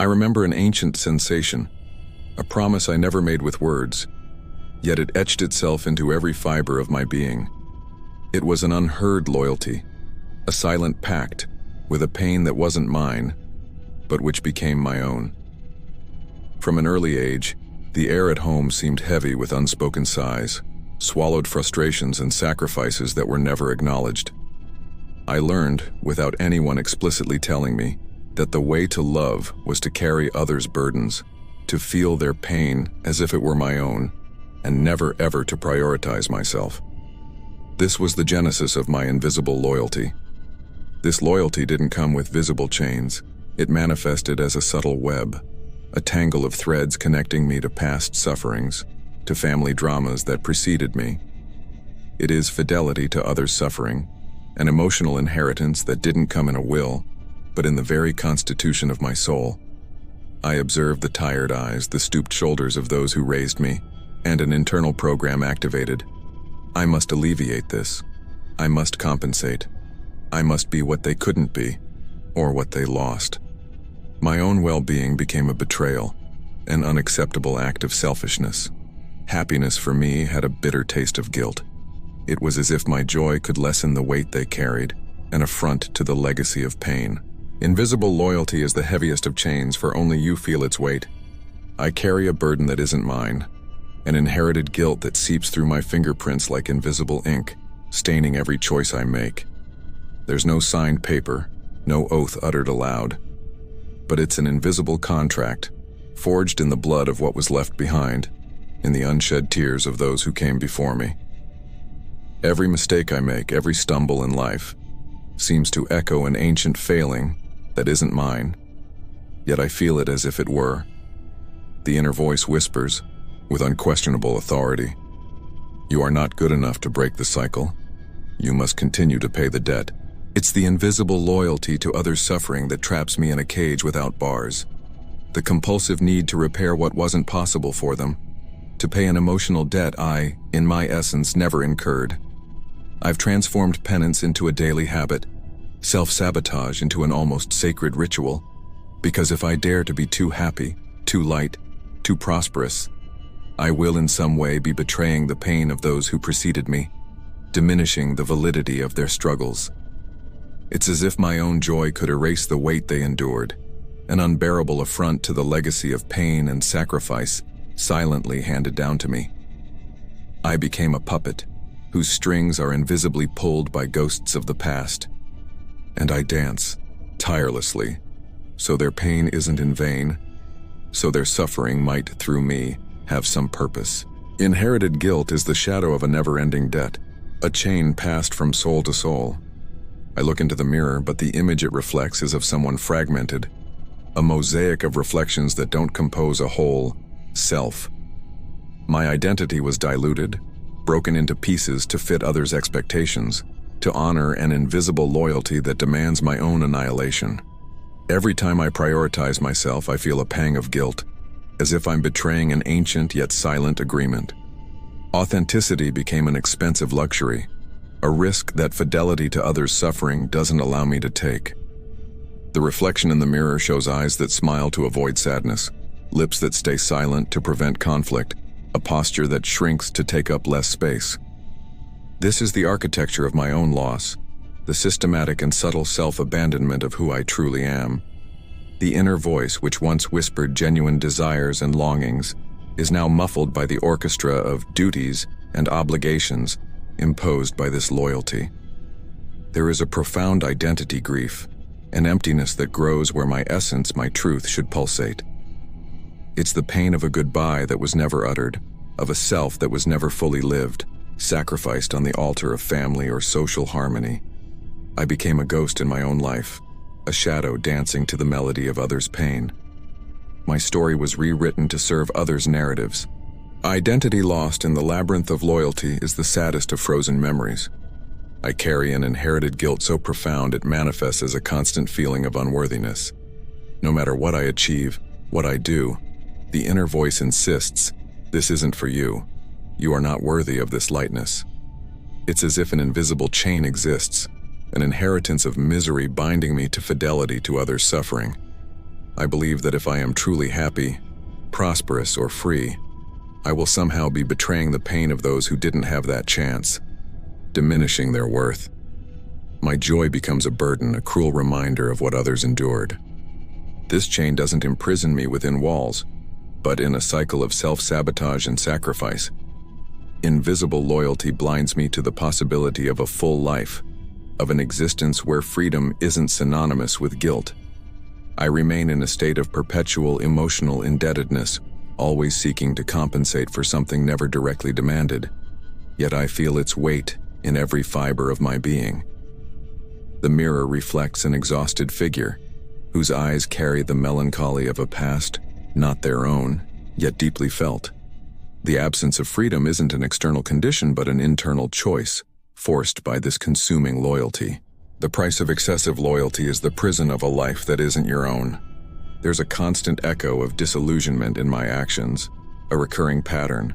I remember an ancient sensation, a promise I never made with words, yet it etched itself into every fiber of my being. It was an unheard loyalty, a silent pact with a pain that wasn't mine, but which became my own. From an early age, the air at home seemed heavy with unspoken sighs, swallowed frustrations and sacrifices that were never acknowledged. I learned, without anyone explicitly telling me, that the way to love was to carry others' burdens, to feel their pain as if it were my own, and never ever to prioritize myself. This was the genesis of my invisible loyalty. This loyalty didn't come with visible chains. It manifested as a subtle web, a tangle of threads connecting me to past sufferings, to family dramas that preceded me. It is fidelity to others' suffering, an emotional inheritance that didn't come in a will, but in the very constitution of my soul. I observed the tired eyes, the stooped shoulders of those who raised me, and an internal program activated. I must alleviate this. I must compensate. I must be what they couldn't be, or what they lost. My own well-being became a betrayal, an unacceptable act of selfishness. Happiness for me had a bitter taste of guilt. It was as if my joy could lessen the weight they carried, an affront to the legacy of pain. Invisible loyalty is the heaviest of chains, for only you feel its weight. I carry a burden that isn't mine, an inherited guilt that seeps through my fingerprints like invisible ink, staining every choice I make. There's no signed paper, no oath uttered aloud, but it's an invisible contract, forged in the blood of what was left behind, in the unshed tears of those who came before me. Every mistake I make, every stumble in life, seems to echo an ancient failing that isn't mine, yet I feel it as if it were. The inner voice whispers, with unquestionable authority, "You are not good enough to break the cycle. You must continue to pay the debt." It's the invisible loyalty to others' suffering that traps me in a cage without bars. The compulsive need to repair what wasn't possible for them, to pay an emotional debt I, in my essence, never incurred. I've transformed penance into a daily habit, self-sabotage into an almost sacred ritual, because if I dare to be too happy, too light, too prosperous, I will in some way be betraying the pain of those who preceded me, diminishing the validity of their struggles. It's as if my own joy could erase the weight they endured, an unbearable affront to the legacy of pain and sacrifice silently handed down to me. I became a puppet, whose strings are invisibly pulled by ghosts of the past, and I dance, tirelessly, so their pain isn't in vain, so their suffering might, through me, have some purpose. Inherited guilt is the shadow of a never-ending debt, a chain passed from soul to soul. I look into the mirror, but the image it reflects is of someone fragmented, a mosaic of reflections that don't compose a whole self. My identity was diluted, broken into pieces to fit others' expectations, to honor an invisible loyalty that demands my own annihilation. Every time I prioritize myself, I feel a pang of guilt, as if I'm betraying an ancient yet silent agreement. Authenticity became an expensive luxury, a risk that fidelity to others' suffering doesn't allow me to take. The reflection in the mirror shows eyes that smile to avoid sadness, lips that stay silent to prevent conflict, a posture that shrinks to take up less space. This is the architecture of my own loss, the systematic and subtle self-abandonment of who I truly am. The inner voice, which once whispered genuine desires and longings, is now muffled by the orchestra of duties and obligations imposed by this loyalty. There is a profound identity grief, an emptiness that grows where my essence, my truth, should pulsate. It's the pain of a goodbye that was never uttered, of a self that was never fully lived, sacrificed on the altar of family or social harmony. I became a ghost in my own life, a shadow dancing to the melody of others' pain. My story was rewritten to serve others' narratives. Identity lost in the labyrinth of loyalty is the saddest of frozen memories. I carry an inherited guilt so profound it manifests as a constant feeling of unworthiness. No matter what I achieve, what I do, the inner voice insists, "This isn't for you. You are not worthy of this lightness." It's as if an invisible chain exists, an inheritance of misery binding me to fidelity to others' suffering. I believe that if I am truly happy, prosperous, or free, I will somehow be betraying the pain of those who didn't have that chance, diminishing their worth. My joy becomes a burden, a cruel reminder of what others endured. This chain doesn't imprison me within walls, but in a cycle of self-sabotage and sacrifice. Invisible loyalty blinds me to the possibility of a full life, of an existence where freedom isn't synonymous with guilt. I remain in a state of perpetual emotional indebtedness, always seeking to compensate for something never directly demanded, yet I feel its weight in every fiber of my being. The mirror reflects an exhausted figure, whose eyes carry the melancholy of a past, not their own, yet deeply felt. The absence of freedom isn't an external condition but an internal choice, forced by this consuming loyalty. The price of excessive loyalty is the prison of a life that isn't your own. There's a constant echo of disillusionment in my actions, a recurring pattern,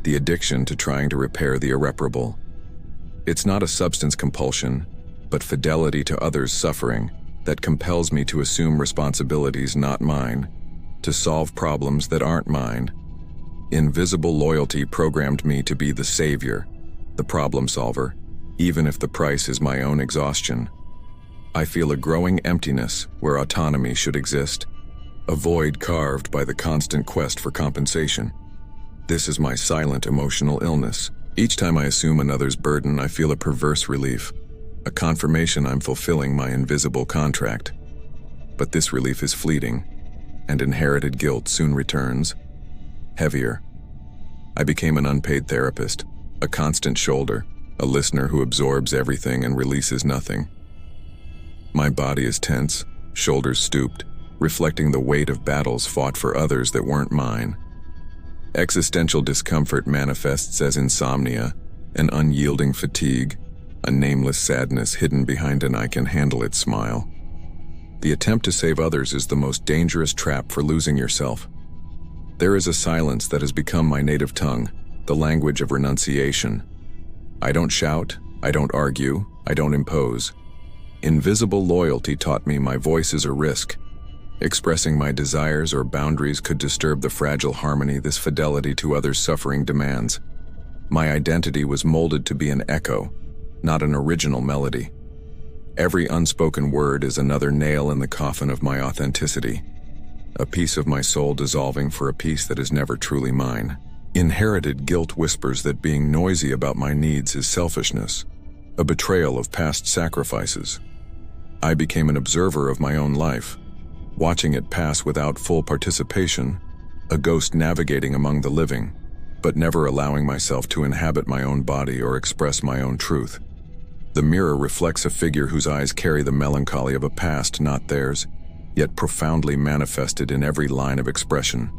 the addiction to trying to repair the irreparable. It's not a substance compulsion, but fidelity to others' suffering that compels me to assume responsibilities not mine, to solve problems that aren't mine. Invisible loyalty programmed me to be the savior, the problem solver, even if the price is my own exhaustion. I feel a growing emptiness where autonomy should exist, a void carved by the constant quest for compensation. This is my silent emotional illness. Each time I assume another's burden, I feel a perverse relief, a confirmation I'm fulfilling my invisible contract. But this relief is fleeting, and inherited guilt soon returns, heavier. I became an unpaid therapist, a constant shoulder, a listener who absorbs everything and releases nothing. My body is tense, shoulders stooped, reflecting the weight of battles fought for others that weren't mine. Existential discomfort manifests as insomnia, an unyielding fatigue, a nameless sadness hidden behind an I-can-handle-it smile. The attempt to save others is the most dangerous trap for losing yourself. There is a silence that has become my native tongue, the language of renunciation. I don't shout, I don't argue, I don't impose. Invisible loyalty taught me my voice is a risk. Expressing my desires or boundaries could disturb the fragile harmony this fidelity to others' suffering demands. My identity was molded to be an echo, not an original melody. Every unspoken word is another nail in the coffin of my authenticity, a piece of my soul dissolving for a piece that is never truly mine. Inherited guilt whispers that being noisy about my needs is selfishness, a betrayal of past sacrifices. I became an observer of my own life, watching it pass without full participation, a ghost navigating among the living, but never allowing myself to inhabit my own body or express my own truth. The mirror reflects a figure whose eyes carry the melancholy of a past not theirs, yet profoundly manifested in every line of expression.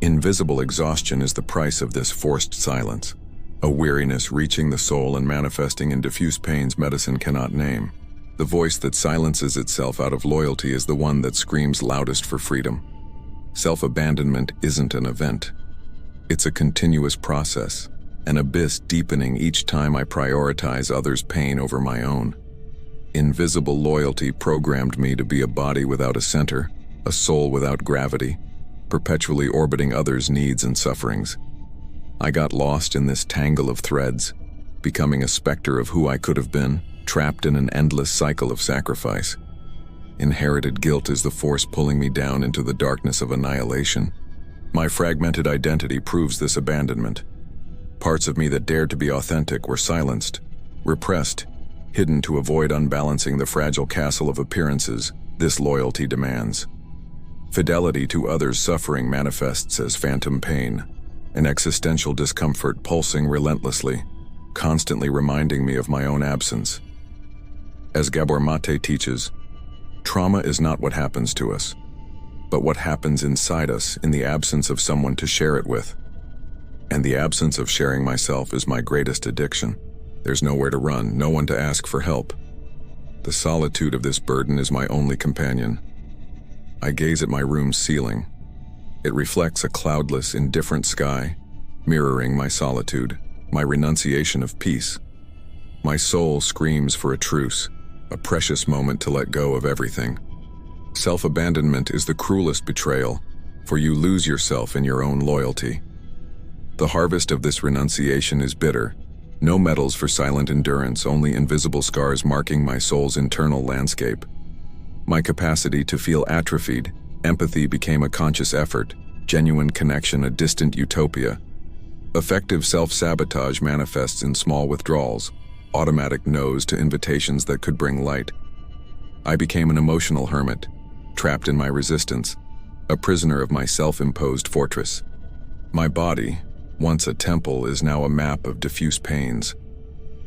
Invisible exhaustion is the price of this forced silence, a weariness reaching the soul and manifesting in diffuse pains medicine cannot name. The voice that silences itself out of loyalty is the one that screams loudest for freedom. Self-abandonment isn't an event. It's a continuous process, an abyss deepening each time I prioritize others' pain over my own. Invisible loyalty programmed me to be a body without a center, a soul without gravity, perpetually orbiting others' needs and sufferings. I got lost in this tangle of threads, becoming a specter of who I could have been, trapped in an endless cycle of sacrifice. Inherited guilt is the force pulling me down into the darkness of annihilation. My fragmented identity proves this abandonment. Parts of me that dared to be authentic were silenced, repressed, hidden to avoid unbalancing the fragile castle of appearances this loyalty demands. Fidelity to others' suffering manifests as phantom pain, an existential discomfort pulsing relentlessly, constantly reminding me of my own absence. As Gabor Maté teaches, trauma is not what happens to us, but what happens inside us in the absence of someone to share it with. And the absence of sharing myself is my greatest addiction. There's nowhere to run, no one to ask for help. The solitude of this burden is my only companion. I gaze at my room's ceiling. It reflects a cloudless, indifferent sky, mirroring my solitude, my renunciation of peace. My soul screams for a truce, a precious moment to let go of everything. Self-abandonment is the cruelest betrayal, for you lose yourself in your own loyalty. The harvest of this renunciation is bitter. No medals for silent endurance, only invisible scars marking my soul's internal landscape. My capacity to feel atrophied, empathy became a conscious effort, genuine connection a distant utopia. Effective self-sabotage manifests in small withdrawals, automatic no's to invitations that could bring light. I became an emotional hermit, trapped in my resistance, a prisoner of my self-imposed fortress. My body, once a temple, is now a map of diffuse pains,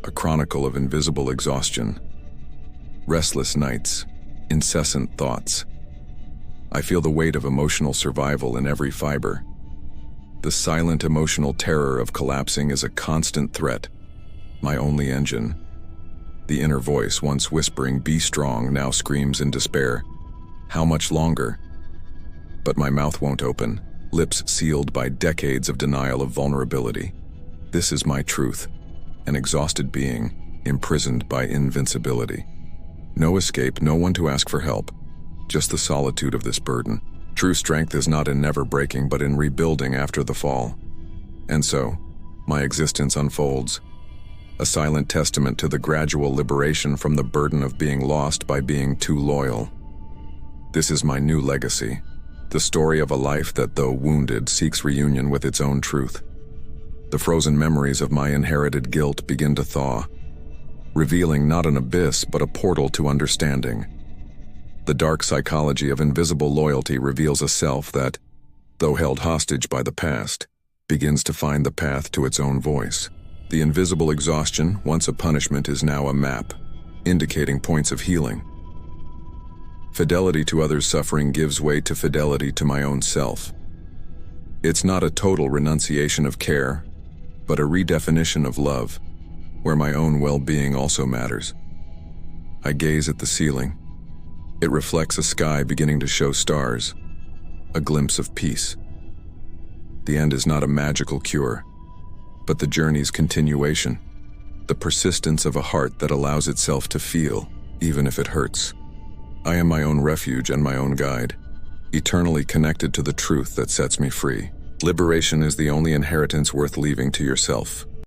a chronicle of invisible exhaustion. Restless nights, incessant thoughts. I feel the weight of emotional survival in every fiber. The silent emotional terror of collapsing is a constant threat, my only engine. The inner voice, once whispering, "Be strong," now screams in despair, "How much longer?" But my mouth won't open, lips sealed by decades of denial of vulnerability. This is my truth, an exhausted being, imprisoned by invincibility. No escape, no one to ask for help, just the solitude of this burden. True strength is not in never breaking, but in rebuilding after the fall. And so, my existence unfolds, a silent testament to the gradual liberation from the burden of being lost by being too loyal. This is my new legacy, the story of a life that, though wounded, seeks reunion with its own truth. The frozen memories of my inherited guilt begin to thaw, revealing not an abyss but a portal to understanding. The dark psychology of invisible loyalty reveals a self that, though held hostage by the past, begins to find the path to its own voice. The invisible exhaustion, once a punishment, is now a map, indicating points of healing. Fidelity to others' suffering gives way to fidelity to my own self. It's not a total renunciation of care, but a redefinition of love, where my own well-being also matters. I gaze at the ceiling. It reflects a sky beginning to show stars, a glimpse of peace. The end is not a magical cure, but the journey's continuation, the persistence of a heart that allows itself to feel, even if it hurts. I am my own refuge and my own guide, eternally connected to the truth that sets me free. Liberation is the only inheritance worth leaving to yourself.